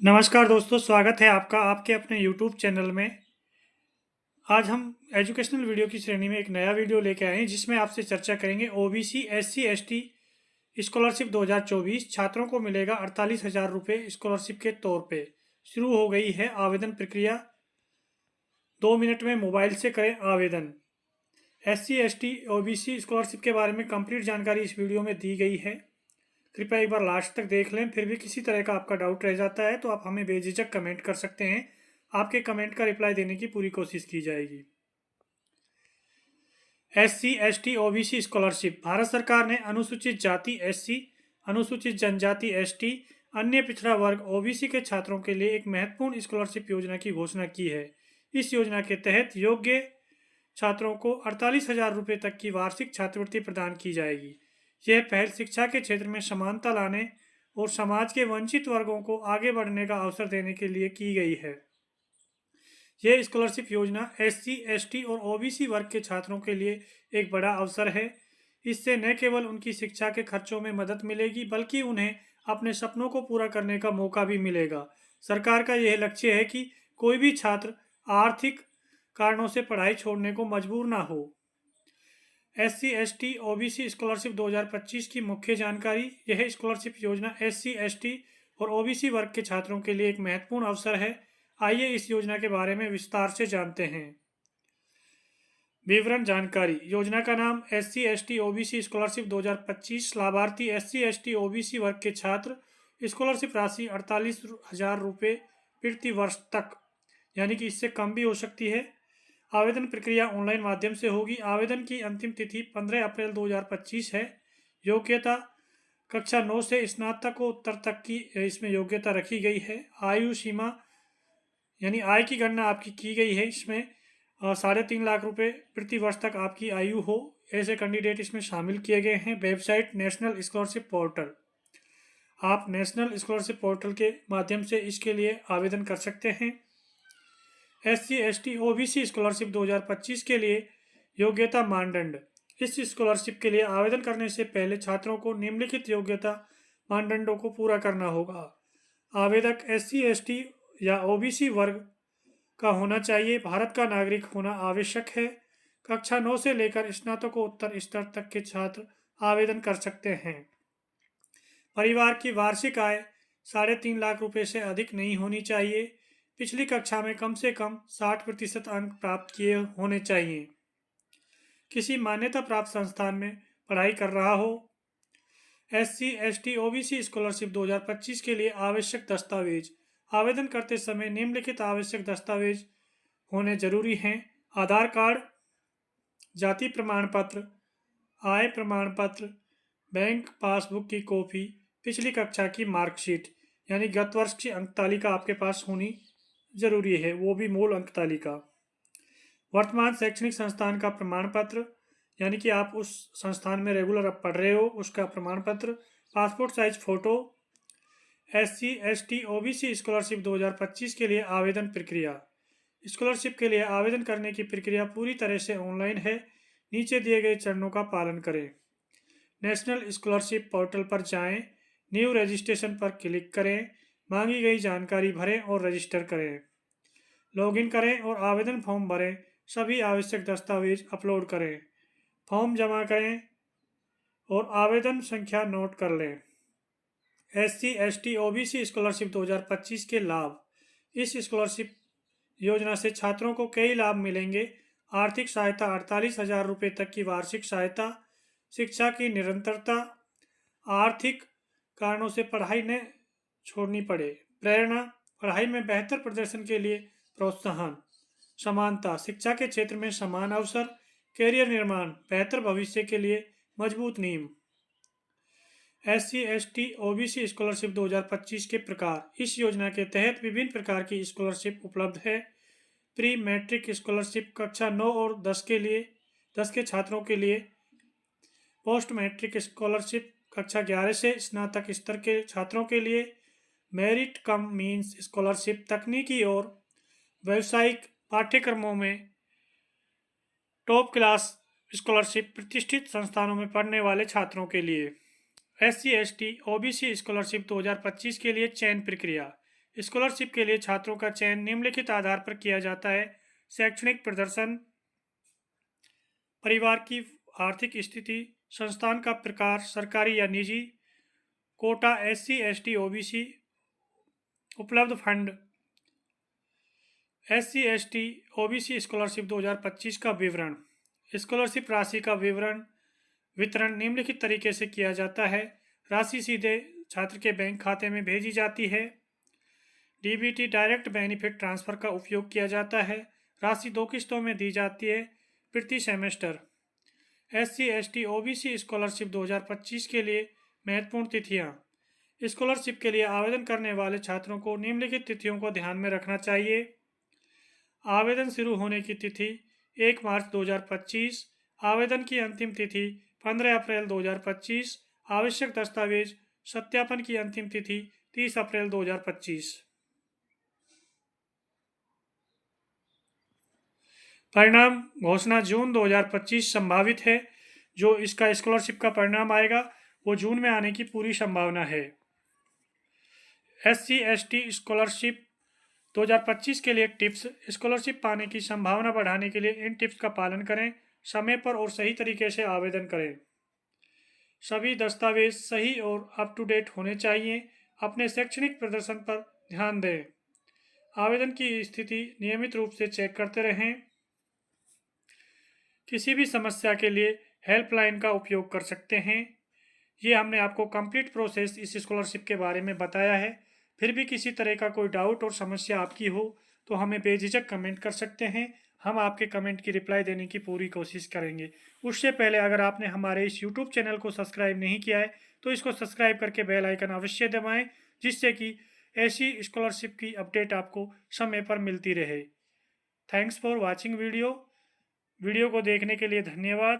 नमस्कार दोस्तों, स्वागत है आपका आपके अपने यूट्यूब चैनल में। आज हम एजुकेशनल वीडियो की श्रेणी में एक नया वीडियो लेके आए हैं जिसमें आपसे चर्चा करेंगे ओबीसी एससी एसटी स्कॉलरशिप 2024 छात्रों को मिलेगा 48,000 रुपये स्कॉलरशिप के तौर पे। शुरू हो गई है आवेदन प्रक्रिया। 2 मिनट में मोबाइल से करें आवेदन। एससी एसटी ओबीसी स्कॉलरशिप के बारे में कंप्लीट जानकारी इस वीडियो में दी गई है। कृपया एक बार लास्ट तक देख लें। फिर भी किसी तरह का आपका डाउट रह जाता है तो आप हमें बेझिझक कमेंट कर सकते हैं। आपके कमेंट का रिप्लाई देने की पूरी कोशिश की जाएगी। SC ST OBC scholarship Bharat सरकार ने अनुसूचित जाति एससी, अनुसूचित जनजाति एसटी, अन्य पिछड़ा वर्ग ओबीसी के छात्रों के लिए एक महत्वपूर्ण स्कॉलरशिप योजना की घोषणा की है। इस योजना के तहत योग्य छात्रों को 48,000 रुपये तक की वार्षिक छात्रवृत्ति प्रदान की जाएगी। यह पहल शिक्षा के क्षेत्र में समानता लाने और समाज के वंचित वर्गों को आगे बढ़ने का अवसर देने के लिए की गई है। यह स्कॉलरशिप योजना एससी, एसटी और ओबीसी वर्ग के छात्रों के लिए एक बड़ा अवसर है। इससे न केवल उनकी शिक्षा के खर्चों में मदद मिलेगी बल्कि उन्हें अपने सपनों को पूरा करने का मौका भी मिलेगा। सरकार का यह लक्ष्य है कि कोई भी छात्र आर्थिक कारणों से पढ़ाई छोड़ने को मजबूर ना हो। एससी एसटी ओबीसी स्कॉलरशिप 2025 की मुख्य जानकारी। यह स्कॉलरशिप योजना एससी एसटी और ओबीसी वर्ग के छात्रों के लिए एक महत्वपूर्ण अवसर है। आइए इस योजना के बारे में विस्तार से जानते हैं। विवरण जानकारी। योजना का नाम एससी एसटी ओबीसी स्कॉलरशिप 2025। लाभार्थी एससी एसटी ओबीसी वर्ग के छात्र। स्कॉलरशिप राशि 48,000 रुपये प्रति वर्ष तक, यानी कि इससे कम भी हो सकती है। आवेदन प्रक्रिया ऑनलाइन माध्यम से होगी। आवेदन की अंतिम तिथि 15 अप्रैल 2025 है। योग्यता कक्षा 9 से स्नातकोत्तर तक की इसमें योग्यता रखी गई है। आयु सीमा यानी आय की गणना आपकी की गई है। इसमें 3.5 लाख रुपए प्रति वर्ष तक आपकी आयु हो, ऐसे कैंडिडेट इसमें शामिल किए गए हैं। Website national scholarship portal. आप नेशनल स्कॉलरशिप पोर्टल के माध्यम से इसके लिए आवेदन कर सकते हैं। एससी एसटी ओबीसी स्कॉलरशिप 2025 के लिए योग्यता मानदंड। इस स्कॉलरशिप के लिए आवेदन करने से पहले छात्रों को निम्नलिखित योग्यता मानदंडों को पूरा करना होगा। आवेदक एससी एसटी या ओबीसी वर्ग का होना चाहिए। भारत का नागरिक होना आवश्यक है। कक्षा 9 से लेकर स्नातकोत्तर स्तर तक के छात्र आवेदन कर सकते हैं। परिवार की वार्षिक आय 3.5 लाख रुपए से अधिक नहीं होनी चाहिए। पिछली कक्षा में कम से कम 60% अंक प्राप्त किए होने चाहिए। किसी मान्यता प्राप्त संस्थान में पढ़ाई कर रहा हो। एससी एसटी ओबीसी स्कॉलरशिप 2025 के लिए आवश्यक दस्तावेज। आवेदन करते समय निम्नलिखित आवश्यक दस्तावेज होने जरूरी हैं। आधार कार्ड, जाति प्रमाण पत्र, आय प्रमाण पत्र, बैंक पासबुक की कॉपी, पिछली कक्षा की मार्कशीट यानी गत वर्ष की अंक तालिका आपके पास होनी जरूरी है, वो भी मूल अंक तालिका। वर्तमान शैक्षणिक संस्थान का प्रमाण पत्र, यानी कि आप उस संस्थान में रेगुलर अब पढ़ रहे हो उसका प्रमाण पत्र। Passport size photo. SC ST OBC scholarship 2025 के लिए आवेदन प्रक्रिया। स्कॉलरशिप के लिए आवेदन करने की प्रक्रिया पूरी तरह से ऑनलाइन है। नीचे दिए गए चरणों का पालन करें। नेशनल स्कॉलरशिप पोर्टल पर जाएं, न्यू रजिस्ट्रेशन पर क्लिक करें, मांगी गई जानकारी भरें और रजिस्टर करें। लॉगिन करें और आवेदन फॉर्म भरें। सभी आवश्यक दस्तावेज अपलोड करें। फॉर्म जमा करें और आवेदन संख्या नोट कर लें। एससी एसटी ओबीसी स्कॉलरशिप 2025 के लाभ। इस स्कॉलरशिप योजना से छात्रों को कई लाभ मिलेंगे। आर्थिक सहायता 48,000 रुपये तक की वार्षिक सहायता, शिक्षा की निरंतरता, आर्थिक कारणों से पढ़ाई न छोड़नी पड़े, प्रेरणा, पढ़ाई में बेहतर प्रदर्शन के लिए प्रोत्साहन, समानता, शिक्षा के क्षेत्र में समान अवसर, कैरियर निर्माण, बेहतर भविष्य के लिए मजबूत नींव। एससी एसटी ओबीसी स्कॉलरशिप 2025 के प्रकार। इस योजना के तहत विभिन्न प्रकार की स्कॉलरशिप उपलब्ध है। प्री मैट्रिक स्कॉलरशिप कक्षा 9 और 10 के छात्रों के लिए। पोस्ट मैट्रिक स्कॉलरशिप कक्षा 11 से स्नातक स्तर के छात्रों के लिए। मेरिट कम मीन्स स्कॉलरशिप तकनीकी और व्यावसायिक पाठ्यक्रमों में टॉप क्लास स्कॉलरशिप प्रतिष्ठित संस्थानों में पढ़ने वाले छात्रों के लिए। एससी एसटी ओबीसी स्कॉलरशिप 2025 के लिए चयन प्रक्रिया। स्कॉलरशिप के लिए छात्रों का चयन निम्नलिखित आधार पर किया जाता है: शैक्षणिक प्रदर्शन, परिवार की आर्थिक स्थिति, संस्थान का प्रकार सरकारी या निजी, कोटा SC ST OBC, उपलब्ध fund. SC ST OBC scholarship 2025 का विवरण। स्कॉलरशिप राशि का वितरण निम्नलिखित तरीके से किया जाता है: राशि सीधे छात्र के बैंक खाते में भेजी जाती है। DBT डायरेक्ट बेनिफिट ट्रांसफ़र का उपयोग किया जाता है। राशि 2 किस्तों में दी जाती है प्रति semester. SC ST OBC scholarship 2025 के लिए महत्वपूर्ण तिथियाँ। स्कॉलरशिप के लिए आवेदन करने वाले छात्रों को निम्नलिखित तिथियों को ध्यान में रखना चाहिए। आवेदन शुरू होने की तिथि 1 मार्च 2025। आवेदन की अंतिम तिथि 15 अप्रैल 2025। आवश्यक दस्तावेज सत्यापन की अंतिम तिथि 30 अप्रैल 2025। परिणाम घोषणा जून 2025 संभावित है। जो इसका स्कॉलरशिप का परिणाम आएगा वो जून में आने की पूरी संभावना है। SC ST स्कॉलरशिप 2025 के लिए टिप्स। स्कॉलरशिप पाने की संभावना बढ़ाने के लिए इन टिप्स का पालन करें। समय पर और सही तरीके से आवेदन करें। सभी दस्तावेज सही और अप टू डेट होने चाहिए। अपने शैक्षणिक प्रदर्शन पर ध्यान दें। आवेदन की स्थिति नियमित रूप से चेक करते रहें। किसी भी समस्या के लिए हेल्पलाइन का उपयोग कर सकते हैं। ये हमने आपको कंप्लीट प्रोसेस इस स्कॉलरशिप के बारे में बताया है। फिर भी किसी तरह का कोई डाउट और समस्या आपकी हो तो हमें बेझिझक कमेंट कर सकते हैं। हम आपके कमेंट की रिप्लाई देने की पूरी कोशिश करेंगे। उससे पहले अगर आपने हमारे इस यूट्यूब चैनल को सब्सक्राइब नहीं किया है तो इसको सब्सक्राइब करके बेल आइकन अवश्य दबाएं, जिससे कि ऐसी स्कॉलरशिप की अपडेट आपको समय पर मिलती रहे। थैंक्स फॉर वॉचिंग वीडियो को देखने के लिए धन्यवाद।